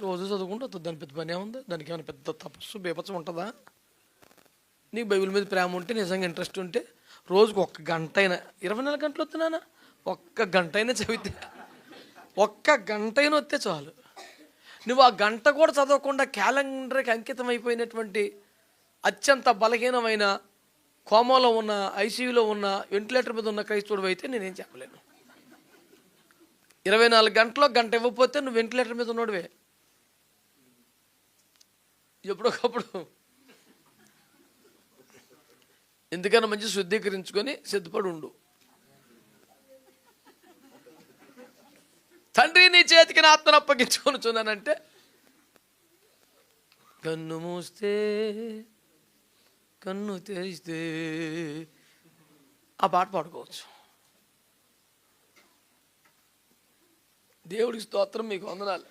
రోజు చదువుకుంటూ వస్తుంది. దాని పెద్ద పని ఏముంది? దానికి ఏమైనా పెద్ద తపస్సు బీభత్సం ఉంటుందా? నీకు బైబిల్ మీద ప్రేమ ఉంటే, నిజంగా ఇంట్రెస్ట్ ఉంటే రోజుకు 1 గంట అయినా, 24 గంటలు వస్తున్నానా, 1 గంట అయినా చదివితే, 1 గంట అయినా వస్తే చాలు. నువ్వు ఆ గంట కూడా చదవకుండా క్యాలెండర్కి అంకితం అయిపోయినటువంటి అత్యంత బలహీనమైన, కోమాలో ఉన్న, ఐసీయూలో ఉన్న, వెంటిలేటర్ మీద ఉన్న క్రైస్తవుడు అయితే నేనేం చెప్పలేను. 24 గంటలో గంట ఇవ్వకపోతే నువ్వు వెంటిలేటర్ మీద ఉన్నోడివే. ఎప్పుడొకప్పుడు ఎందుకన్నా మంచి శుద్ధీకరించుకొని సిద్ధపడి ఉండు. తండ్రి నీ చేతికి నా ఆత్మను అప్పగించుకొనుచున్నానంటే, కన్ను మూస్తే కన్ను తెరిస్తే ఆ పాట పాడుకోవచ్చు. దేవుడికి స్తోత్రం, మీకు వందనాలు.